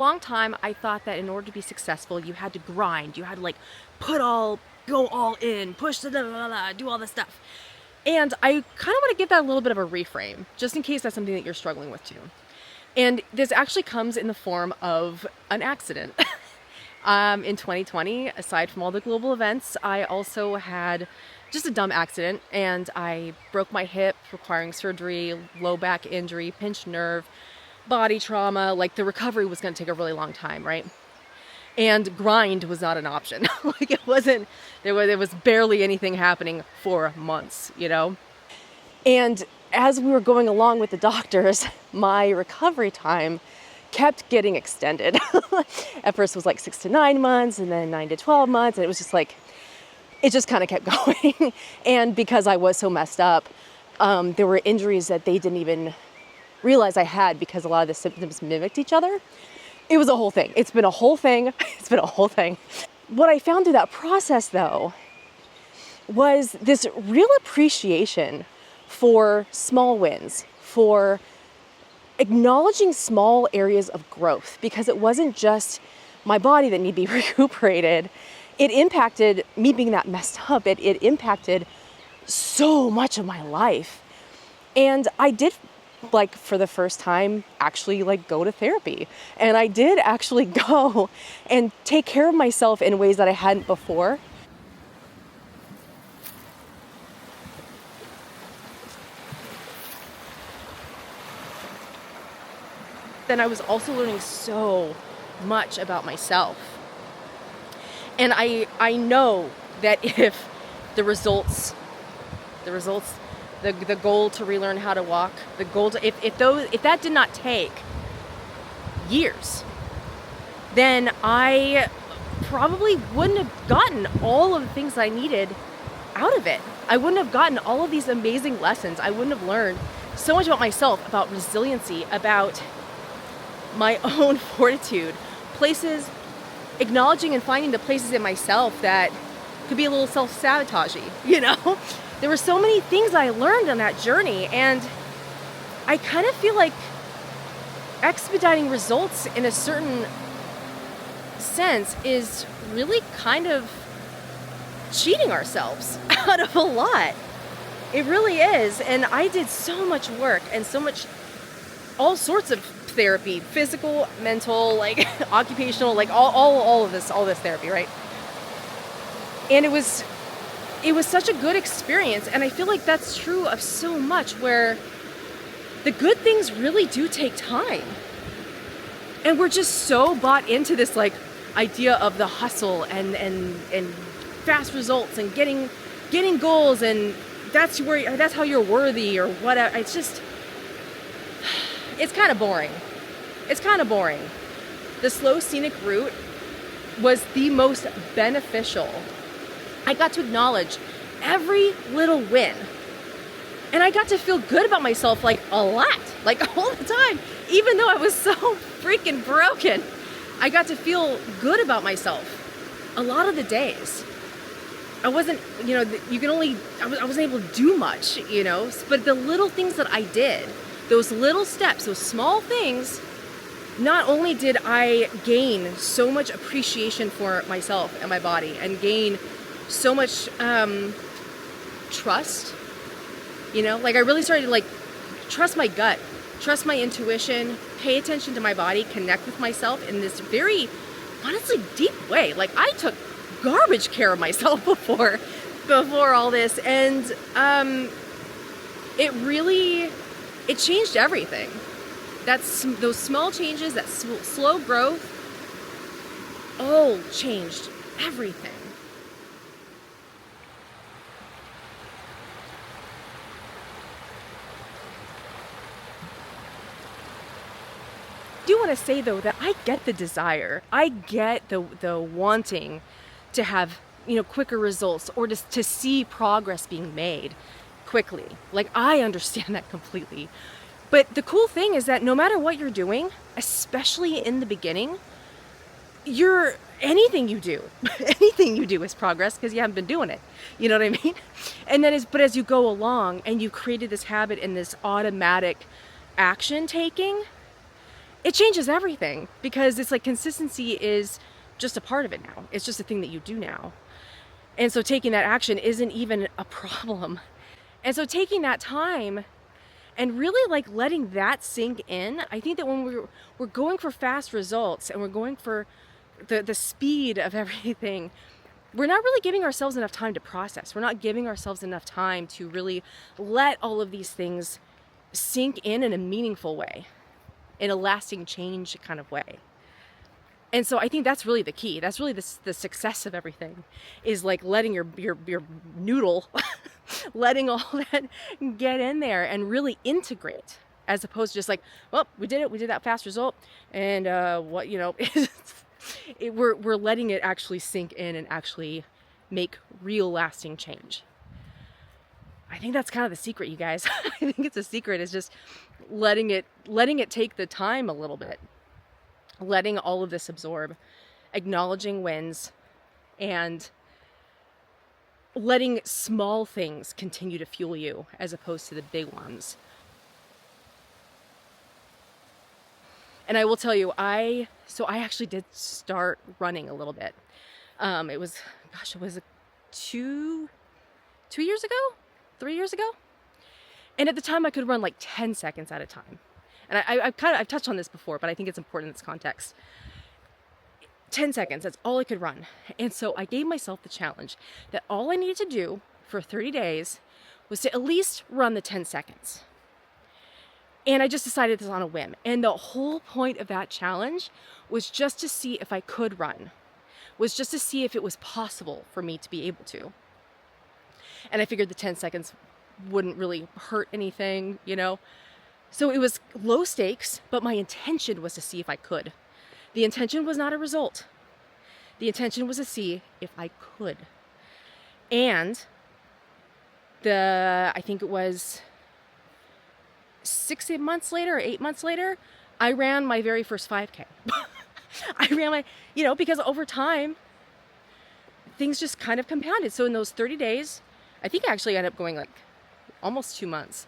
Long time I thought that in order to be successful you had to grind, you had to like go all in, push the do all this stuff. And I kind of want to give that a little bit of a reframe, just in case that's something that you're struggling with too. And this actually comes in the form of an accident. In 2020, aside from all the global events, I also had just a dumb accident, and I broke my hip, requiring surgery, low back injury, pinched nerve, body trauma. Like, the recovery was going to take a really long time, right? And grind was not an option. Like, it wasn't, there was barely anything happening for months, you know? And as we were going along with the doctors, my recovery time kept getting extended. At first it was like 6 to 9 months, and then 9 to 12 months, and it was just like, it just kind of kept going. And because I was so messed up, there were injuries that they didn't even realize I had, because a lot of the symptoms mimicked each other. It was a whole thing. It's been a whole thing. It's been a whole thing. What I found through that process, though, was this real appreciation for small wins, for acknowledging small areas of growth, because it wasn't just my body that needed to be recuperated. It impacted me being that messed up. It impacted so much of my life. And I did, like, for the first time, actually like go to therapy. And I did actually go and take care of myself in ways that I hadn't before. Then I was also learning so much about myself. And I know that if the goal to relearn how to walk, the goal to, if that did not take years, then I probably wouldn't have gotten all of the things I needed out of it. I wouldn't have gotten all of these amazing lessons. I wouldn't have learned so much about myself, about resiliency, about my own fortitude, acknowledging and finding the places in myself that could be a little self-sabotagey, you know? There were so many things I learned on that journey, and I kind of feel like expediting results in a certain sense is really kind of cheating ourselves out of a lot. It really is. And I did so much work and all sorts of therapy, physical, mental, like occupational, like all of this therapy, right? And it was such a good experience. And I feel like that's true of so much, where the good things really do take time. And we're just so bought into this like idea of the hustle and fast results and getting goals, and that's how you're worthy or whatever. It's kind of boring. It's kind of boring. The slow, scenic route was the most beneficial. I got to acknowledge every little win. And I got to feel good about myself, like, a lot, like all the time. Even though I was so freaking broken, I got to feel good about myself a lot of the days. I wasn't, I wasn't able to do much, but the little things that I did, those little steps, those small things, not only did I gain so much appreciation for myself and my body, and gain so much trust, like I really started to like trust my gut, trust my intuition, pay attention to my body, connect with myself in this very, honestly, deep way. Like, I took garbage care of myself before all this, and it changed everything. Those small changes, that slow growth, all changed everything. I do want to say, though, that I get the desire. I get the wanting to have, quicker results, or to see progress being made quickly. Like, I understand that completely. But the cool thing is that no matter what you're doing, especially in the beginning, anything you do is progress, because you haven't been doing it. You know what I mean? And then but as you go along and you've created this habit and this automatic action taking, it changes everything, because it's like consistency is just a part of it now. It's just a thing that you do now. And so taking that action isn't even a problem. And so taking that time and really like letting that sink in, I think that when we're going for fast results and we're going for the speed of everything, we're not really giving ourselves enough time to process. We're not giving ourselves enough time to really let all of these things sink in a meaningful way, in a lasting change kind of way. And so I think that's really the key. That's really the success of everything, is like letting your noodle, letting all that get in there and really integrate, as opposed to just like, well, we did it. We did that fast result. And we're letting it actually sink in and actually make real lasting change. I think that's kind of the secret, you guys. I think it's a secret, is just letting it take the time a little bit. Letting all of this absorb, acknowledging wins, and letting small things continue to fuel you as opposed to the big ones. And I will tell you, I actually did start running a little bit. It was 2 years ago, 3 years ago. And at the time I could run like 10 seconds at a time. And I've touched on this before, but I think it's important in this context. 10 seconds, that's all I could run. And so I gave myself the challenge that all I needed to do for 30 days was to at least run the 10 seconds. And I just decided this on a whim. And the whole point of that challenge was just to see if I could run, was just to see if it was possible for me to be able to. And I figured the 10 seconds wouldn't really hurt anything, So it was low stakes, but my intention was to see if I could. The intention was not a result. The intention was to see if I could. And I think it was 8 months later, I ran my very first 5K. I ran because over time, things just kind of compounded. So in those 30 days, I think I actually ended up going like almost 2 months.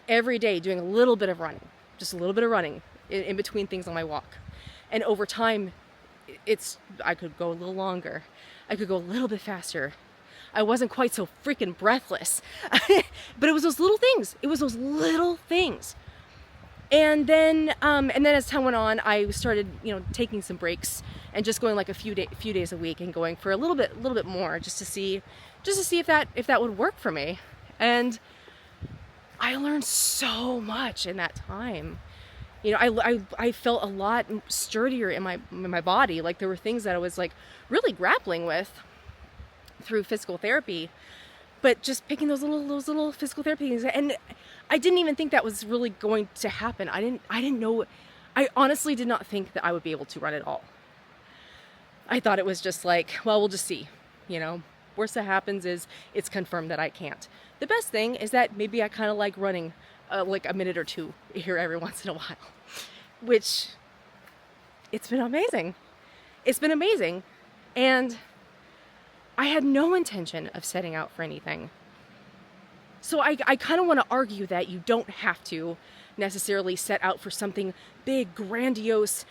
Every day doing a little bit of running, just a little bit of running in between things on my walk. And over time, I could go a little longer. I could go a little bit faster. I wasn't quite so freaking breathless. But it was those little things. And then as time went on, I started, taking some breaks and just going like a few days a week and going for a little bit more just to see if that would work for me. And I learned so much in that time. I felt a lot sturdier in my body. Like there were things that I was like really grappling with through physical therapy, but just picking those little physical therapy things. And I didn't even think that was really going to happen. I didn't know. I honestly did not think that I would be able to run at all. I thought it was just like, well, we'll just see, Worst that happens is it's confirmed that I can't. The best thing is that maybe I kind of like running like a minute or two here every once in a while, which it's been amazing. And I had no intention of setting out for anything. So I kind of want to argue that you don't have to necessarily set out for something big, grandiose,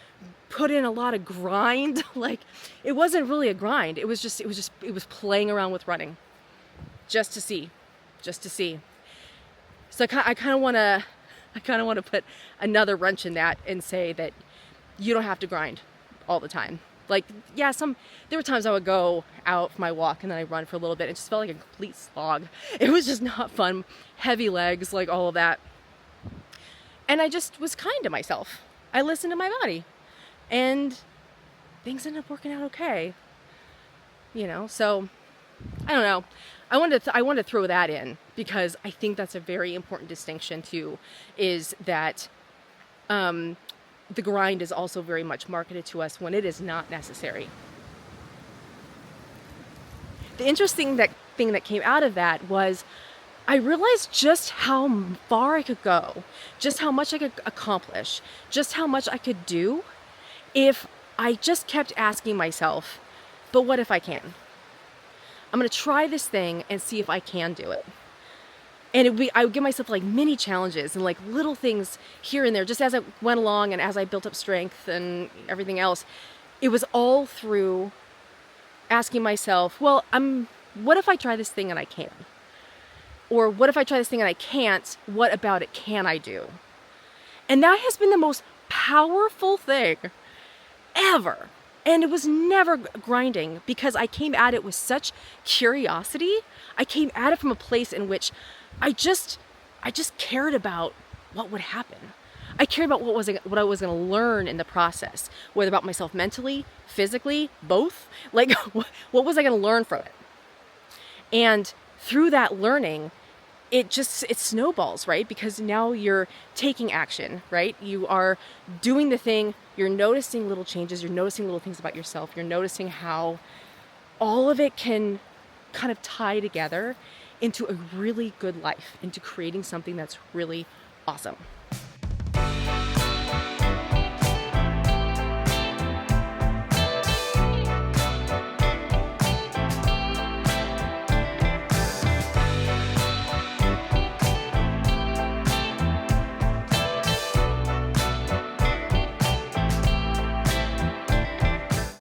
put in a lot of grind. Like it wasn't really a grind. It was playing around with running just to see. So I kind of want to put another wrench in that and say that you don't have to grind all the time. Like, yeah, there were times I would go out for my walk and then I'd run for a little bit. It just felt like a complete slog. It was just not fun. Heavy legs, like all of that. And I just was kind to myself. I listened to my body. And things ended up working out okay. So I don't know. I wanted to throw that in because I think that's a very important distinction too, is that the grind is also very much marketed to us when it is not necessary. The interesting thing that came out of that was I realized just how far I could go, just how much I could accomplish, just how much I could do if I just kept asking myself, but what if I can? I'm going to try this thing and see if I can do it. And I would give myself like mini challenges and like little things here and there, just as I went along and as I built up strength and everything else. It was all through asking myself, well, what if I try this thing and I can? Or what if I try this thing and I can't? What about it can I do? And that has been the most powerful thing ever. And it was never grinding, because I came at it with such curiosity. I came at it from a place in which I just cared about what would happen. I cared about what I was going to learn in the process, whether about myself mentally, physically, both. Like, what was I going to learn from it? And through that learning, it snowballs, right? Because now you're taking action, right? You are doing the thing, you're noticing little changes, you're noticing little things about yourself, you're noticing how all of it can kind of tie together into a really good life, into creating something that's really awesome.